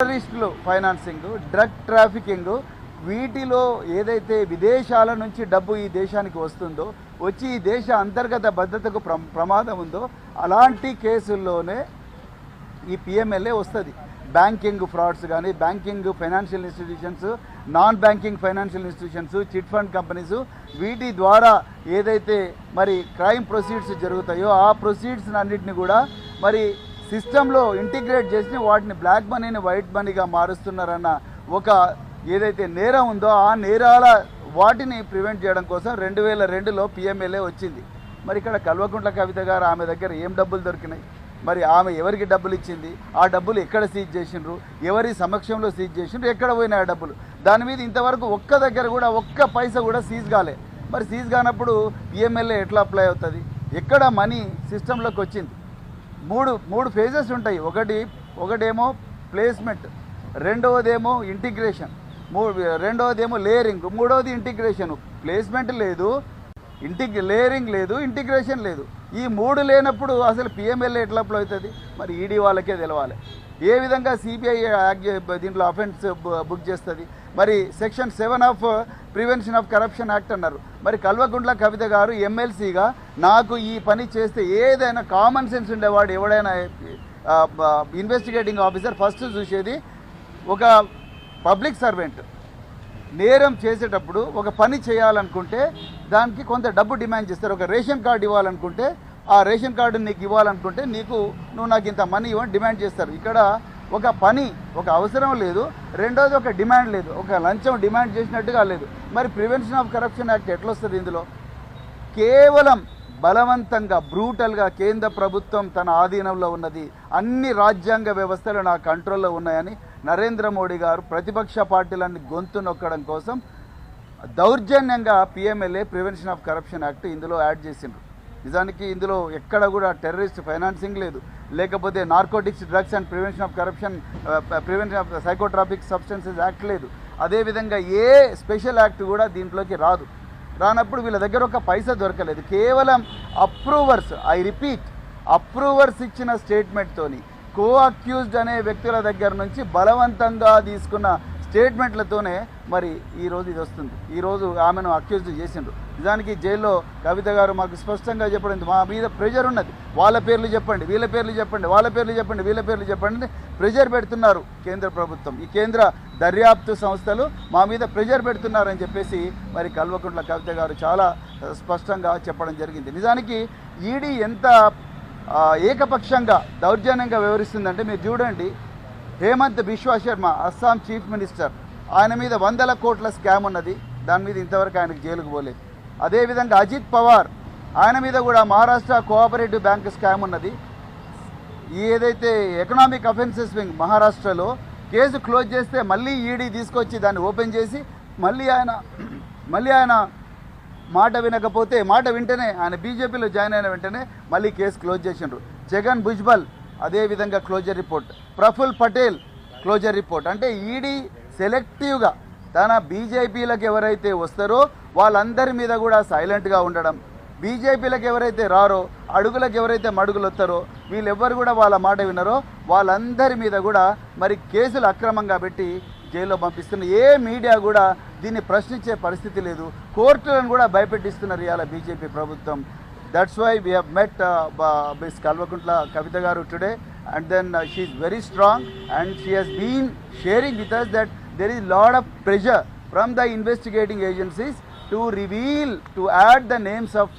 టెర్రరిస్టులు financing, drug trafficking, వీటిలో ఏదైతే విదేశాల నుంచి డబ్బు ఈ దేశానికి వస్తుందో, వచ్చి ఈ దేశ అంతర్గత భద్రతకు ప్రమాదం ఉందో అలాంటి కేసుల్లోనే ఈ పిఎంఎల్ఏ వస్తుంది. బ్యాంకింగ్ ఫ్రాడ్స్ కానీ, banking financial institutions, non banking financial institutions, chit fund companies, వీటి ద్వారా ఏదైతే మరి క్రైమ్ ప్రొసీడ్స్ జరుగుతాయో ఆ ప్రొసీడ్స్ అన్నింటిని కూడా మరి సిస్టంలో ఇంటిగ్రేట్ చేసి వాటిని బ్లాక్ మనీని వైట్ మనీగా మారుస్తున్నారన్న ఒక ఏదైతే నేరం ఉందో ఆ నేరాల వాటిని ప్రివెంట్ చేయడం కోసం 2002లో పిఎంఎల్ఏ వచ్చింది. మరి ఇక్కడ కల్వకుంట్ల కవిత గారు ఆమె దగ్గర ఏం డబ్బులు దొరికినాయి, మరి ఆమె ఎవరికి డబ్బులు ఇచ్చింది, ఆ డబ్బులు ఎక్కడ సీజ్ చేసిండ్రు, ఎవరి సమక్షంలో సీజ్ చేసిండ్రు, ఎక్కడ పోయినాయి ఆ డబ్బులు, దాని మీద ఇంతవరకు ఒక్క దగ్గర కూడా ఒక్క పైసా కూడా సీజ్ కాలే. మరి సీజ్ కానప్పుడు పిఎంఎల్ఏ ఎట్లా అప్లై అవుతుంది? ఎక్కడ మనీ సిస్టంలోకి వచ్చింది? మూడు ఫేజెస్ ఉంటాయి. ఒకటేమో ప్లేస్మెంట్, రెండవదేమో ఇంటిగ్రేషన్, రెండవదేమో లేయరింగ్, మూడవది ఇంటిగ్రేషన్. ప్లేస్మెంట్ లేదు, లేయరింగ్ లేదు, ఇంటిగ్రేషన్ లేదు. ఈ మూడు లేనప్పుడు అసలు పిఎంఎల్ఏ ఎట్లా అప్లై అవుతుంది? మరి ఈడీ వాళ్ళకే తెలవాలి. ఏ విధంగా సిబిఐ దీంట్లో అఫెన్స్ బుక్ చేస్తుంది? మరి section 7 of prevention of corruption act అన్నారు. మరి కల్వకుంట్ల కవిత గారు ఎమ్మెల్సీగా నాకు ఈ పని చేస్తే ఏదైనా కామన్ సెన్స్ ఉండేవాడు ఎవడైనా ఇన్వెస్టిగేటింగ్ ఆఫీసర్ ఫస్ట్ చూసేది ఒక పబ్లిక్ సర్వెంట్ నేరం చేసేటప్పుడు ఒక పని చేయాలనుకుంటే దానికి కొంత డబ్బు డిమాండ్ చేస్తారు. ఒక రేషన్ కార్డు ఇవ్వాలనుకుంటే ఆ రేషన్ కార్డు నీకు ఇవ్వాలనుకుంటే నువ్వు నాకు ఇంత మనీ ఇవ్వని డిమాండ్ చేస్తారు. ఇక్కడ ఒక పని, ఒక అవసరం లేదు, రెండోది ఒక డిమాండ్ లేదు, ఒక లంచం డిమాండ్ చేసినట్టుగా లేదు. మరి ప్రివెన్షన్ ఆఫ్ కరప్షన్ యాక్ట్ ఎట్లా వస్తుంది ఇందులో? కేవలం బలవంతంగా బ్రూటల్గా కేంద్ర ప్రభుత్వం తన ఆధీనంలో ఉన్నది, అన్ని రాజ్యాంగ వ్యవస్థలు నా కంట్రోల్లో ఉన్నాయని నరేంద్ర మోడీ గారు ప్రతిపక్ష పార్టీలన్నీ గొంతు నొక్కడం కోసం దౌర్జన్యంగా PMLA prevention of corruption act ఇందులో యాడ్ చేసిండ్రు. నిజానికి ఇందులో ఎక్కడ కూడా టెర్రరిస్ట్ ఫైనాన్సింగ్ లేదు, లేకపోతే narcotics, drugs and prevention of corruption, prevention of psychotropic substances act లేదు. అదేవిధంగా ఏ స్పెషల్ యాక్ట్ కూడా దీంట్లోకి రానప్పుడు వీళ్ళ దగ్గర ఒక పైసా దొరకలేదు. కేవలం అప్రూవర్స్, ఐ రిపీట్, అప్రూవర్స్ ఇచ్చిన స్టేట్మెంట్తోని కో అక్యూజ్డ్ అనే వ్యక్తుల దగ్గర నుంచి బలవంతంగా తీసుకున్న స్టేట్మెంట్లతోనే మరి ఈరోజు ఇది వస్తుంది. ఈరోజు ఆమెను అక్యూజ్డ్ చేసిండ్రు. నిజానికి జైల్లో కవిత గారు మాకు స్పష్టంగా చెప్పడం, మా మీద ప్రెజర్ ఉన్నది, వాళ్ళ పేర్లు చెప్పండి, వీళ్ళ పేర్లు చెప్పండి, వాళ్ళ పేర్లు చెప్పండి, వీళ్ళ పేర్లు చెప్పండి, ప్రెజర్ పెడుతున్నారు కేంద్ర ప్రభుత్వం, ఈ కేంద్ర దర్యాప్తు సంస్థలు మా మీద ప్రెజర్ పెడుతున్నారని చెప్పేసి మరి కల్వకుంట్ల కవిత గారు చాలా స్పష్టంగా చెప్పడం జరిగింది. నిజానికి ఈడీ ఎంత ఏకపక్షంగా దౌర్జన్యంగా వ్యవహరిస్తుందంటే మీరు చూడండి. హేమంత్ బిశ్వా శర్మ, అస్సాం చీఫ్ మినిస్టర్, ఆయన మీద 100 కోట్ల స్కామ్ ఉన్నది, దాని మీద ఇంతవరకు ఆయనకు జైలుకు పోలేదు. అదేవిధంగా అజిత్ పవార్, ఆయన మీద కూడా మహారాష్ట్ర కోఆపరేటివ్ బ్యాంక్ స్కామ్ ఉన్నది. ఏదైతే ఎకనామిక్ అఫెన్సెస్ వింగ్ మహారాష్ట్రలో కేసు క్లోజ్ చేస్తే మళ్ళీ ఈడీ తీసుకొచ్చి దాన్ని ఓపెన్ చేసి మళ్ళీ ఆయన మాట వినకపోతే, మాట వింటేనే ఆయన బీజేపీలో జాయిన్ అయిన వెంటనే మళ్ళీ కేసు క్లోజ్ చేసిండ్రు. జగన్ భుజ్బల్ అదేవిధంగా closure report, Praful Patel closure report. అంటే ఈడీ సెలెక్టివ్గా తన బీజేపీలకు ఎవరైతే వస్తారో వాళ్ళందరి మీద కూడా సైలెంట్గా ఉండడం, బీజేపీలకు ఎవరైతే రారో, అడుగులకు ఎవరైతే మడుగులు వస్తారో, వీళ్ళెవ్వరు కూడా వాళ్ళ మాట వినరో వాళ్ళందరి మీద కూడా మరి కేసులు అక్రమంగా పెట్టి జైల్లో పంపిస్తున్న. ఏ మీడియా కూడా దీన్ని ప్రశ్నించే పరిస్థితి లేదు. కోర్టులను కూడా భయపెట్టిస్తున్నారు ఇవాళ బీజేపీ ప్రభుత్వం. That's why we have met Ms. Kalvakuntla Kavita Garu today, and then she is very strong and she has been sharing with us that there is a lot of pressure from the investigating agencies to add the names of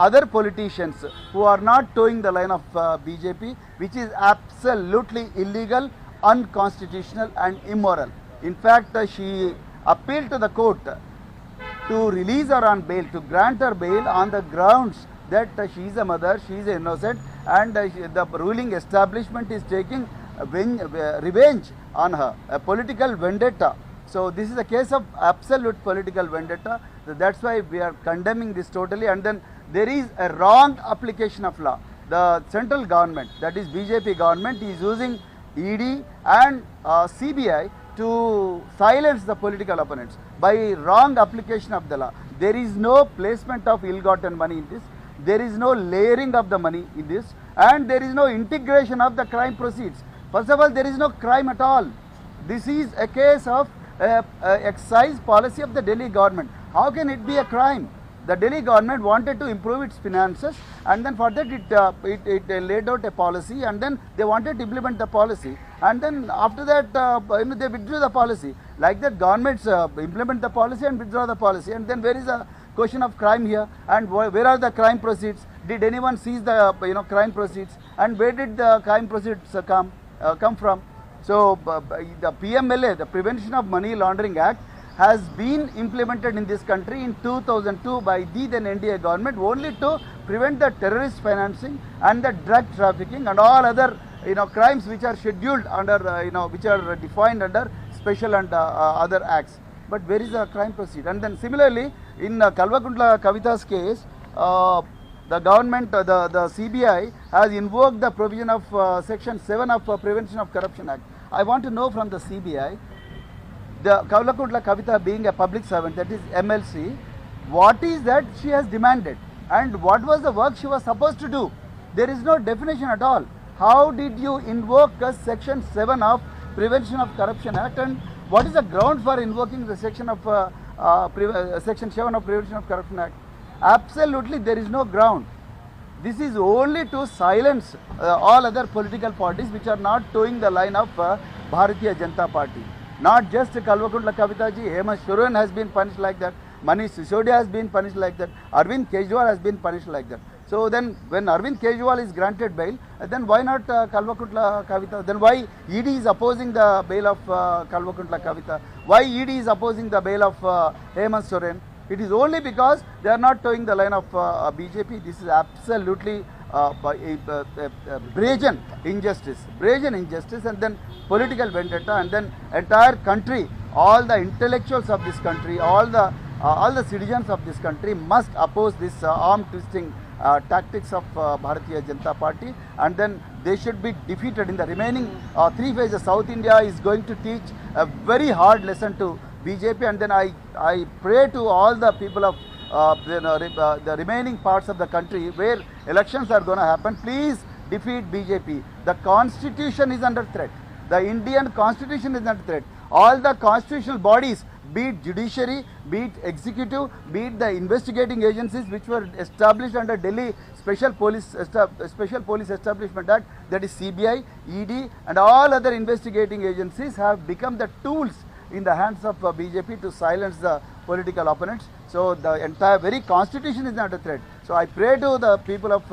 other politicians who are not towing the line of BJP, which is absolutely illegal, unconstitutional and immoral. In fact, she appealed to the court to release her on bail, to grant her bail on the grounds that she is a mother, she is innocent, and the ruling establishment is taking revenge on her, a political vendetta. So this is a case of absolute political vendetta. So that's why we are condemning this totally. And then there is a wrong application of law. The central government, that is BJP government, is using ED and CBI to silence the political opponents by wrong application of the law. There is no placement of ill-gotten money in this. There is no layering of the money in this, and there is no integration of the crime proceeds. First of all, there is no crime at all. This is a case of excise policy of the Delhi government. How can it be a crime? The Delhi government wanted to improve its finances, and then for that it laid out a policy, and then they wanted to implement the policy, and then after that they withdrew the policy. Like that, governments implement the policy and withdraw the policy, and then where is the question of crime here? And where are the crime proceeds? Did anyone seize the crime proceeds? And where did the crime proceeds come from? So the PMLA, the Prevention of Money Laundering Act, has been implemented in this country in 2002 by the then NDA government only to prevent the terrorist financing and the drug trafficking and all other crimes which are scheduled under which are defined under special and other acts. But where is the crime proceed? And then similarly in Kalvakuntla Kavita's case, the government, the CBI has invoked the provision of Section 7 of Prevention of Corruption Act. I want to know from the CBI, the Kalvakuntla Kavita being a public servant, that is MLC, what is that she has demanded and what was the work she was supposed to do? There is no definition at all. How did you invoke Section 7 of Prevention of Corruption Act, and what is the ground for invoking the Section 7 of Prevention of Corruption Act? Absolutely there is no ground. This is only to silence all other political parties which are not towing the line of Bharatiya Janata Party. Not just Kalvakuntla Kavita ji, Hemant Soren has been punished like that, Manish Sisodia has been punished like that, Arvind Kejriwal has been punished like that. So then when Arvind Kejriwal is granted bail, then why not Kalvakuntla Kavita? Then why ED is opposing the bail of Kalvakuntla Kavita? Why ED is opposing the bail of Hemant Soren? It is only because they are not towing the line of BJP. This is absolutely brazen injustice, and then political vendetta, and then entire country, all the intellectuals of this country, all the citizens of this country must oppose this arm twisting tactics of Bharatiya Janata Party, and then they should be defeated in the remaining 3 phases. South India is going to teach a very hard lesson to BJP, and then I pray to all the people of the remaining parts of the country where elections are going to happen, please defeat BJP. The constitution is under threat. The Indian constitution is under threat. All the constitutional bodies, be it judiciary, be it executive, be it the investigating agencies which were established under Delhi Special Police Establishment Act, that is CBI, ED and all other investigating agencies, have become the tools in the hands of BJP to silence the political opponents. So the entire very constitution is under threat. So I pray to the people of